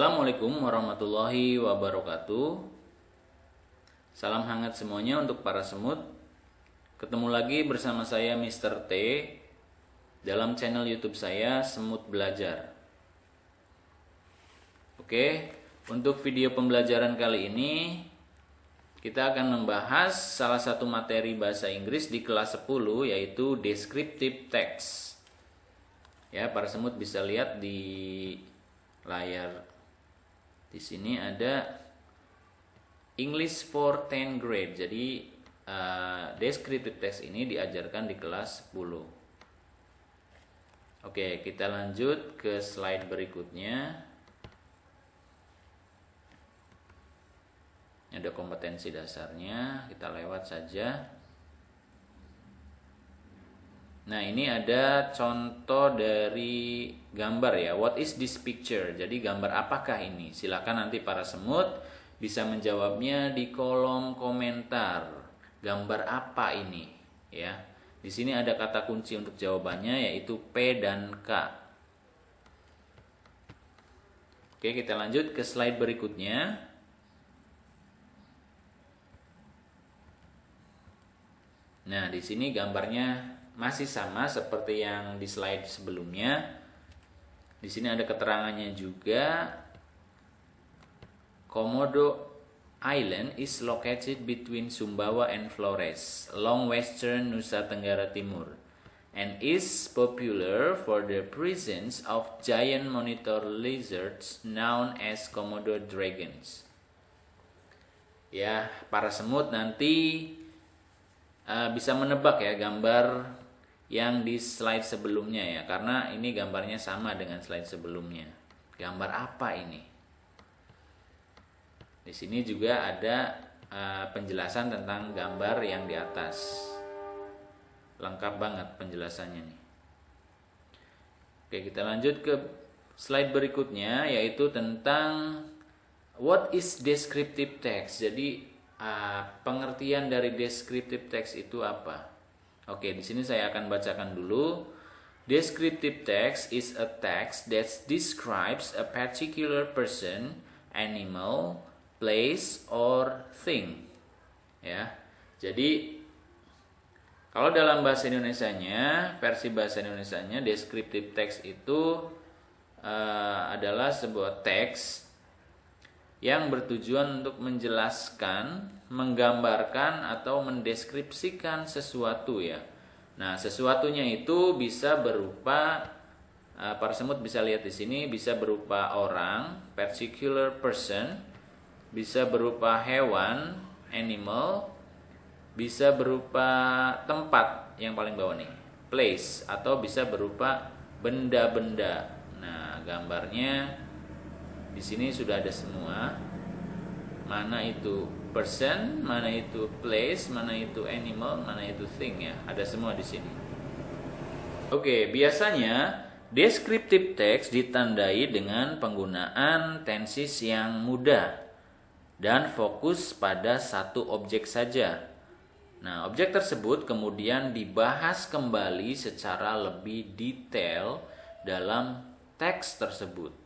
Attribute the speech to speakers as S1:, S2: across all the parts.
S1: Assalamualaikum warahmatullahi wabarakatuh. Salam hangat semuanya untuk para semut. Ketemu lagi bersama saya Mr. T dalam channel YouTube saya Semut Belajar. Oke, untuk video pembelajaran kali ini kita akan membahas salah satu materi bahasa Inggris di kelas 10, yaitu descriptive text. Ya, para semut bisa lihat di layar. Di sini ada English for 10th grade. Jadi descriptive text ini diajarkan di kelas 10. Oke, kita lanjut ke slide berikutnya. Ada kompetensi dasarnya, kita lewat saja. Nah, ini ada contoh dari gambar ya. What is this picture? Jadi gambar apakah ini? Silakan nanti para semut bisa menjawabnya di kolom komentar. Gambar apa ini? Ya. Di sini ada kata kunci untuk jawabannya, yaitu P dan K. Oke, kita lanjut ke slide berikutnya. Nah, di sini gambarnya masih sama seperti yang di slide sebelumnya. Di sini ada keterangannya juga. Komodo Island is located between Sumbawa and Flores, along western Nusa Tenggara Timur, and is popular for the presence of giant monitor lizards known as Komodo dragons. Ya, para semut nanti bisa menebak ya gambar yang di slide sebelumnya ya, karena ini gambarnya sama dengan slide sebelumnya. Gambar apa ini? Di sini juga ada penjelasan tentang gambar yang di atas. Lengkap banget penjelasannya nih. Oke, kita lanjut ke slide berikutnya, yaitu tentang what is descriptive text. Jadi pengertian dari descriptive text itu apa? Oke, di sini saya akan bacakan dulu. Descriptive text is a text that describes a particular person, animal, place, or thing. Ya. Jadi kalau dalam bahasa Indonesianya, versi bahasa Indonesianya, descriptive text itu adalah sebuah teks yang bertujuan untuk menjelaskan, menggambarkan, atau mendeskripsikan sesuatu ya. Nah, sesuatunya itu bisa berupa, para semut bisa lihat di sini, bisa berupa orang, particular person, bisa berupa hewan, animal, bisa berupa tempat yang paling bawah nih, place, atau bisa berupa benda-benda. Nah, gambarnya di sini sudah ada semua. Mana itu person, mana itu place, mana itu animal, mana itu thing ya. Ada semua di sini. Oke, biasanya descriptive text ditandai dengan penggunaan tenses yang mudah dan fokus pada satu objek saja. Nah, objek tersebut kemudian dibahas kembali secara lebih detail dalam teks tersebut.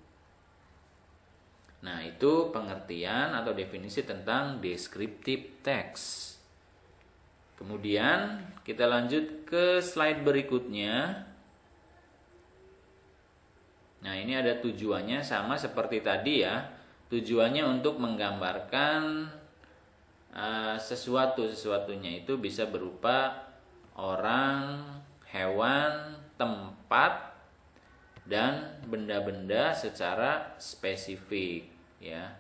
S1: Nah, itu pengertian atau definisi tentang descriptive text. Kemudian kita lanjut ke slide berikutnya. Nah, ini ada tujuannya sama seperti tadi ya. Tujuannya untuk menggambarkan sesuatunya itu bisa berupa orang, hewan, tempat, dan benda-benda secara spesifik ya,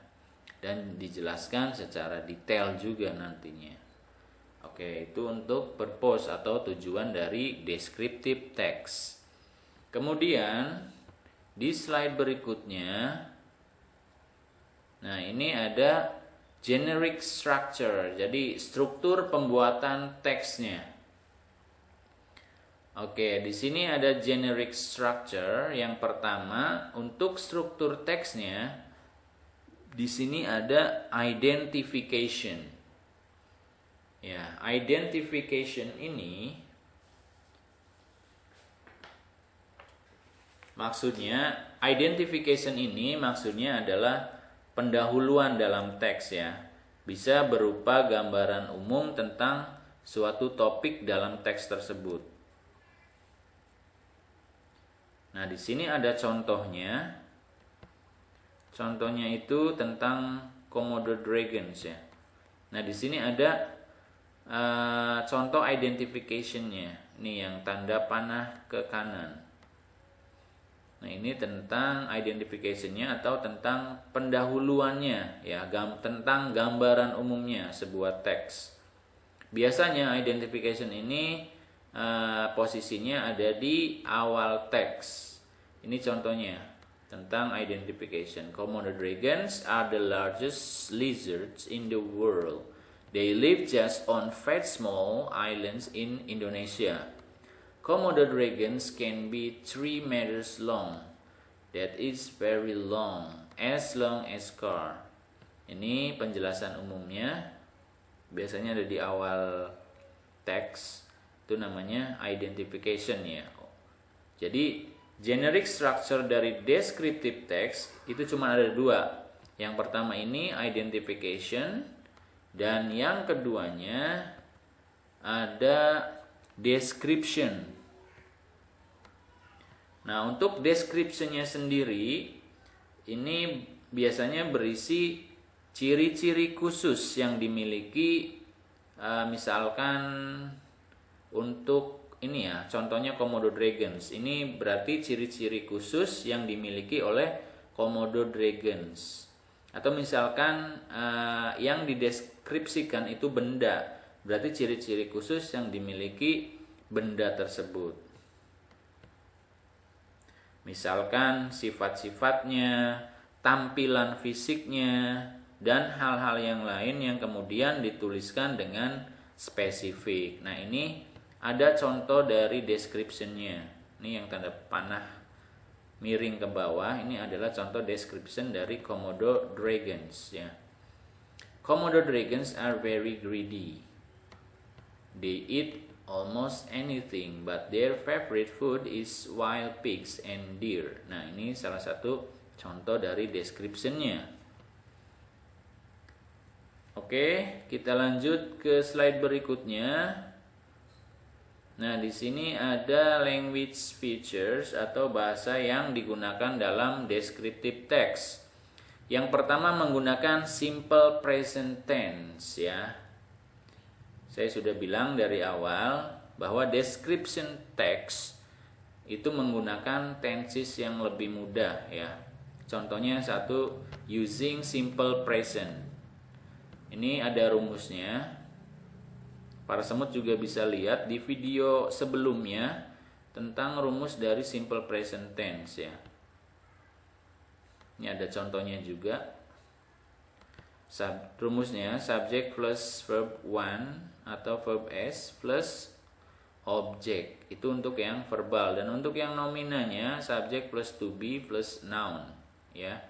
S1: dan dijelaskan secara detail juga nantinya. Oke, itu untuk purpose atau tujuan dari descriptive text. Kemudian di slide berikutnya, nah ini ada generic structure, jadi struktur pembuatan teksnya. Oke, di sini ada generic structure. Yang pertama, untuk struktur teksnya, di sini ada identification. Ya, identification ini Maksudnya identification ini maksudnya adalah pendahuluan dalam teks ya. Bisa berupa gambaran umum tentang suatu topik dalam teks tersebut. Nah, di sini ada contohnya. Contohnya itu tentang Komodo dragons ya. Nah, di sini ada contoh identification-nya. Ini yang tanda panah ke kanan. Nah, ini tentang identification-nya atau tentang pendahuluannya ya, tentang gambaran umumnya sebuah teks. Biasanya identification ini posisinya ada di awal teks. Ini contohnya tentang identification. Komodo dragons are the largest lizards in the world. They live just on 5 small islands in Indonesia. Komodo dragons can be 3 meters long. That is very long as car. Ini penjelasan umumnya. Biasanya ada di awal teks. Itu namanya identification ya. Jadi generic structure dari descriptive text itu cuma ada 2. Yang pertama ini identification, dan yang keduanya ada description. Nah, untuk description-nya sendiri ini biasanya berisi ciri-ciri khusus yang dimiliki, misalkan untuk ini ya, contohnya Komodo dragons. Ini berarti ciri-ciri khusus yang dimiliki oleh Komodo dragons. Atau misalkan yang dideskripsikan itu benda, berarti ciri-ciri khusus yang dimiliki benda tersebut. Misalkan sifat-sifatnya, tampilan fisiknya, dan hal-hal yang lain yang kemudian dituliskan dengan spesifik. Nah, ini ada contoh dari description-nya. Ini yang tanda panah miring ke bawah. Ini adalah contoh description dari Komodo dragons ya. Komodo dragons are very greedy. They eat almost anything, but their favorite food is wild pigs and deer. Nah, ini salah satu contoh dari description-nya. Oke, kita lanjut ke slide berikutnya. Nah, di sini ada language features atau bahasa yang digunakan dalam descriptive text. Yang pertama menggunakan simple present tense ya. Saya sudah bilang dari awal bahwa description text itu menggunakan tenses yang lebih mudah ya. Contohnya satu, using simple present. Ini ada rumusnya. Para semut juga bisa lihat di video sebelumnya tentang rumus dari simple present tense ya. Ini ada contohnya juga. Rumusnya subject plus verb 1 atau verb S plus object. Itu untuk yang verbal, dan untuk yang nominanya subject plus to be plus noun ya.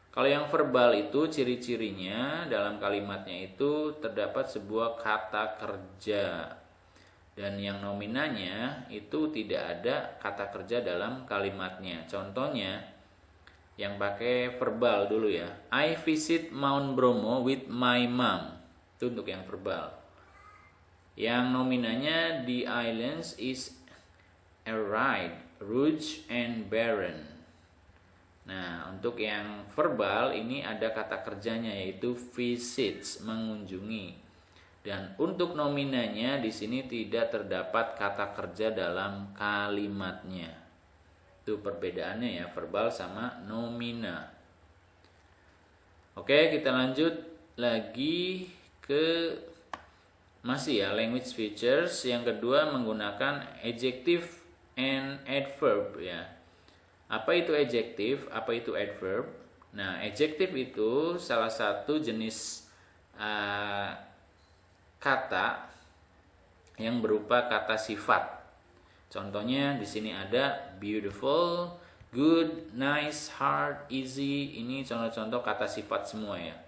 S1: Kalau yang verbal itu ciri-cirinya dalam kalimatnya itu terdapat sebuah kata kerja, dan yang nominanya itu tidak ada kata kerja dalam kalimatnya. Contohnya yang pakai verbal dulu ya. I visit Mount Bromo with my mom. Itu untuk yang verbal. Yang nominanya the islands is arid, rugged, and barren. Nah, untuk yang verbal ini ada kata kerjanya yaitu visits, mengunjungi. Dan untuk nominanya di sini tidak terdapat kata kerja dalam kalimatnya. Itu perbedaannya ya, verbal sama nomina. Oke, kita lanjut lagi ke masih ya language features. Yang kedua menggunakan adjective and adverb ya. Apa itu adjective? Apa itu adverb? Nah, adjective itu salah satu jenis kata yang berupa kata sifat. Contohnya di sini ada beautiful, good, nice, hard, easy. Ini contoh-contoh kata sifat semua ya.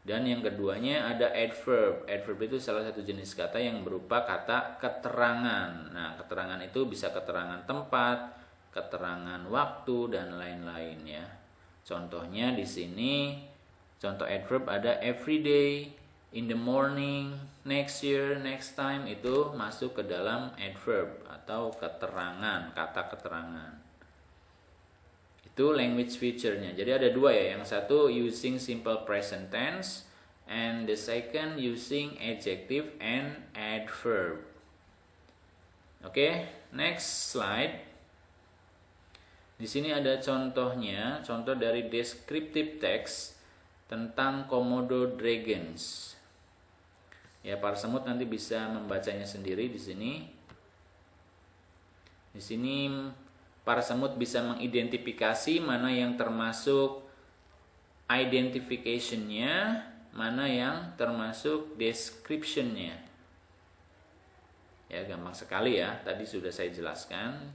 S1: Dan yang keduanya ada adverb. Adverb itu salah satu jenis kata yang berupa kata keterangan. Nah, keterangan itu bisa keterangan tempat, keterangan waktu dan lain-lain ya. Contohnya di sini contoh adverb ada every day, in the morning, next year, next time, itu masuk ke dalam adverb atau keterangan, kata keterangan. Itu language feature-nya. Jadi ada dua ya. Yang satu using simple present tense, and the second using adjective and adverb. Oke, next slide. Di sini ada contohnya, contoh dari descriptive text tentang Komodo dragons. Ya, para semut nanti bisa membacanya sendiri di sini. Di sini para semut bisa mengidentifikasi mana yang termasuk identification-nya, mana yang termasuk description-nya. Ya, gampang sekali ya. Tadi sudah saya jelaskan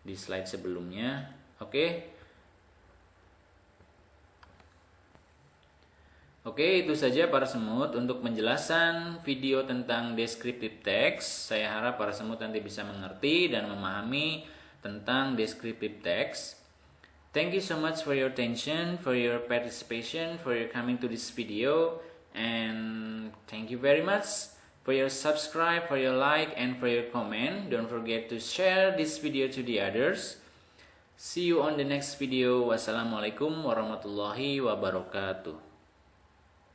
S1: di slide sebelumnya. Oke, itu saja para semut untuk penjelasan video tentang descriptive text. Saya harap para semut nanti bisa mengerti dan memahami tentang descriptive text. Thank you so much for your attention, for your participation, for your coming to this video, and thank you very much for your subscribe, for your like, and for your comment. Don't forget to share this video to the others. See you on the next video. Wassalamualaikum warahmatullahi wabarakatuh.